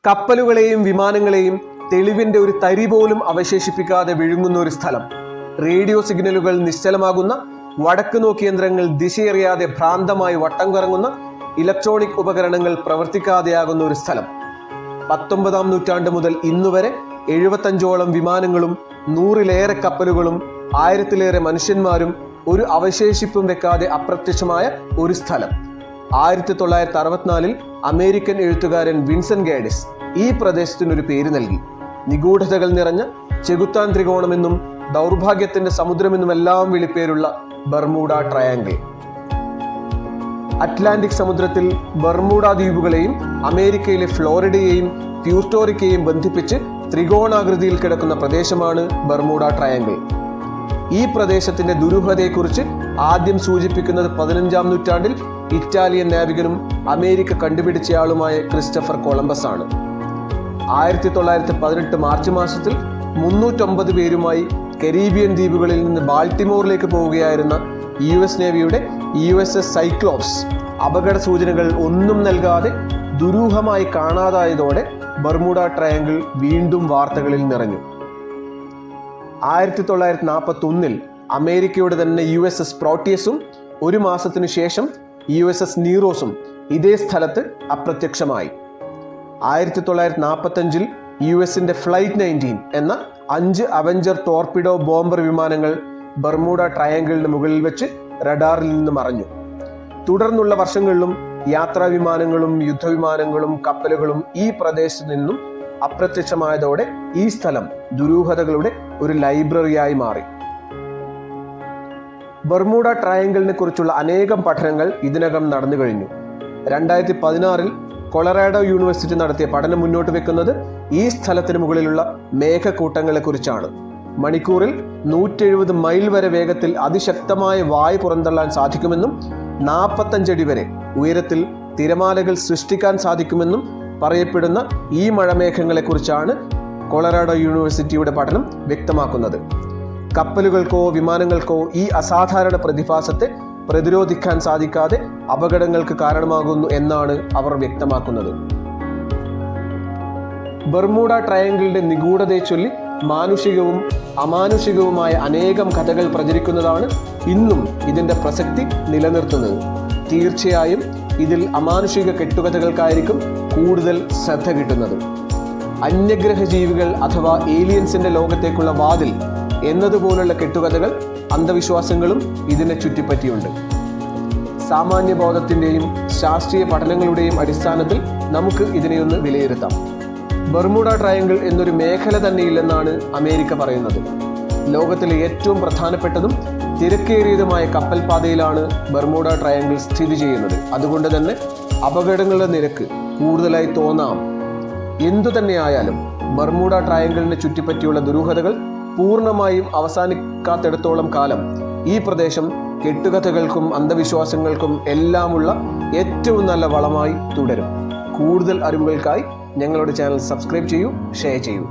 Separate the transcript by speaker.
Speaker 1: കപ്പലുകളെയും വിമാനങ്ങളെയും തെളിവിന്റെ ഒരു തരി പോലും അവശേഷിപ്പിക്കാതെ വിഴുങ്ങുന്ന ഒരു സ്ഥലം. റേഡിയോ സിഗ്നലുകൾ നിശ്ചലമാകുന്ന, വടക്ക് നോക്കി യന്ത്രങ്ങൾ ദിശയറിയാതെ ഭ്രാന്തമായി വട്ടം കറങ്ങുന്ന, ഇലക്ട്രോണിക് ഉപകരണങ്ങൾ പ്രവർത്തിക്കാതെയാകുന്ന ഒരു സ്ഥലം. 19-ാം നൂറ്റാണ്ട് മുതൽ ഇന്നുവരെ 75ഓളം വിമാനങ്ങളും 100-ലേറെ കപ്പലുകളും 1000-ലേറെ മനുഷ്യന്മാരും ഒരു അവശേഷിപ്പും വെക്കാതെ അപ്രത്യക്ഷമായ ഒരു സ്ഥലം. 1964-ൽ അമേരിക്കൻ എഴുത്തുകാരൻ വിൻസെന്റ് ഗാഡിസ് ഈ പ്രദേശത്തിനൊരു പേര് നൽകി. നിഗൂഢതകൾ നിറഞ്ഞ ചെകുത്താൻ ത്രികോണമെന്നും ദൗർഭാഗ്യത്തിന്റെ സമുദ്രമെന്നുമെല്ലാം വിളിപ്പേരുള്ള ബർമൂഡ ട്രയാങ്കിൾ. അറ്റ്ലാന്റിക് സമുദ്രത്തിൽ ബർമൂഡ ദ്വീപുകളെയും അമേരിക്കയിലെ ഫ്ലോറിഡയെയും പ്യൂർട്ടോറിക്കയെയും ബന്ധിപ്പിച്ച് ത്രികോണാകൃതിയിൽ കിടക്കുന്ന പ്രദേശമാണ് ബർമൂഡ ട്രയാങ്കിൾ. ഈ പ്രദേശത്തിന്റെ ദുരൂഹതയെക്കുറിച്ച് ആദ്യം സൂചിപ്പിക്കുന്നത് 15-ാം നൂറ്റാണ്ടിൽ ഇറ്റാലിയൻ നാവികനും അമേരിക്ക കണ്ടുപിടിച്ചയാളുമായ ക്രിസ്റ്റഫർ കൊളംബസ് ആണ്. 1918 മാർച്ച് മാസത്തിൽ 309 പേരുമായി കരീബിയൻ ദ്വീപുകളിൽ നിന്ന് ബാൾട്ടിമോറിലേക്ക് പോവുകയായിരുന്ന US നേവിയുടെ USS സൈക്ലോപ്സ് അപകട സൂചനകൾ ഒന്നും നൽകാതെ ദുരൂഹമായി കാണാതായതോടെ ബർമൂഡ ട്രയാങ്കിൾ വീണ്ടും വാർത്തകളിൽ നിറഞ്ഞു. 1941-ൽ അമേരിക്കയുടെ തന്നെ USS പ്രോട്ടിയസും ഒരു മാസത്തിനു ശേഷം USS നീറോസും ഇതേ സ്ഥലത്ത് അപ്രത്യക്ഷമായി. 1945-ൽ US-ന്റെ ഫ്ലൈറ്റ് 19 എന്ന 5 അവഞ്ചർ ടോർപിഡോ ബോംബർ വിമാനങ്ങൾ ബർമൂഡ ട്രയാങ്കിളിന് മുകളിൽ വെച്ച് റഡാറിൽ നിന്ന് മറഞ്ഞു. തുടർന്നുള്ള വർഷങ്ങളിലും യാത്രാ വിമാനങ്ങളും യുദ്ധവിമാനങ്ങളും കപ്പലുകളും ഈ പ്രദേശത്ത് നിന്നും അപ്രത്യക്ഷമായതോടെ ഈ സ്ഥലം ദുരൂഹതകളുടെ ഒരു ലൈബ്രറിയായി മാറി. ബർമൂഡ ട്രയാങ്കിളിനെ കുറിച്ചുള്ള അനേകം പഠനങ്ങൾ ഇതിനകം നടന്നു കഴിഞ്ഞു. 2016-ൽ കൊളറാഡോ യൂണിവേഴ്സിറ്റി നടത്തിയ പഠനം മുന്നോട്ട് വെക്കുന്നത് ഈ സ്ഥലത്തിന് മുകളിലുള്ള മേഘക്കൂട്ടങ്ങളെ കുറിച്ചാണ്. മണിക്കൂറിൽ 170 മൈൽ വരെ വേഗത്തിൽ അതിശക്തമായ വായു പുറന്തള്ളാൻ സാധിക്കുമെന്നും 45 അടി വരെ ഉയരത്തിൽ തിരമാലകൾ സൃഷ്ടിക്കാൻ സാധിക്കുമെന്നും പറയപ്പെടുന്ന ഈ മഴമേഘങ്ങളെക്കുറിച്ചാണ് കൊളറാഡോ യൂണിവേഴ്സിറ്റിയുടെ പഠനം വ്യക്തമാക്കുന്നത്. കപ്പലുകൾക്കോ വിമാനങ്ങൾക്കോ ഈ അസാധാരണ പ്രതിഭാസത്തെ പ്രതിരോധിക്കാൻ സാധിക്കാതെ അപകടങ്ങൾക്ക് കാരണമാകുന്നു എന്നാണ് അവർ വ്യക്തമാക്കുന്നത്. ബർമൂഡ ട്രയാങ്കിളിന്റെ നിഗൂഢതയെ ചൊല്ലി മാനുഷികവും അമാനുഷികവുമായ അനേകം കഥകൾ പ്രചരിക്കുന്നതാണ് ഇന്നും ഇതിന്റെ പ്രസക്തി നിലനിർത്തുന്നത്. തീർച്ചയായും ഇതിൽ അമാനുഷിക കെട്ടുകഥകൾക്കായിരിക്കും കൂടുതൽ ശ്രദ്ധ കിട്ടുന്നത്. അന്യഗ്രഹ ജീവികൾ അഥവാ ഏലിയൻസിന്റെ ലോകത്തേക്കുള്ള വാതിൽ എന്നതുപോലുള്ള കെട്ടുകഥകൾ, അന്ധവിശ്വാസങ്ങളും ഇതിനെ ചുറ്റിപ്പറ്റിയുണ്ട്. സാമാന്യബോധത്തിന്റെയും ശാസ്ത്രീയ പഠനങ്ങളുടെയും അടിസ്ഥാനത്തിൽ നമുക്ക് ഇതിനെയൊന്ന് വിലയിരുത്താം. ബർമൂഡ ട്രയാങ്കിൾ എന്നൊരു മേഖല തന്നെയില്ലെന്നാണ് അമേരിക്ക പറയുന്നത്. ലോകത്തിലെ ഏറ്റവും പ്രധാനപ്പെട്ടതും തിരക്കേറിയതുമായ കപ്പൽപാതയിലാണ് ബർമൂഡ ട്രയാങ്കിൾ സ്ഥിതി ചെയ്യുന്നത്. അതുകൊണ്ട് തന്നെ അപകടങ്ങളുടെ നിരക്ക് കൂടുതലായി തോന്നാം. എന്തു തന്നെയായാലും ബർമൂഡ ട്രയാങ്കിളിനെ ചുറ്റിപ്പറ്റിയുള്ള ദുരൂഹതകൾ പൂർണ്ണമായും അവസാനിക്കാത്തിടത്തോളം കാലം ഈ പ്രദേശം കെട്ടുകഥകൾക്കും അന്ധവിശ്വാസങ്ങൾക്കും എല്ലാമുള്ള ഏറ്റവും നല്ല വളമായി തുടരും. കൂടുതൽ അറിവുകൾക്കായി ഞങ്ങളുടെ ചാനൽ സബ്സ്ക്രൈബ് ചെയ്യൂ, ഷെയർ ചെയ്യൂ.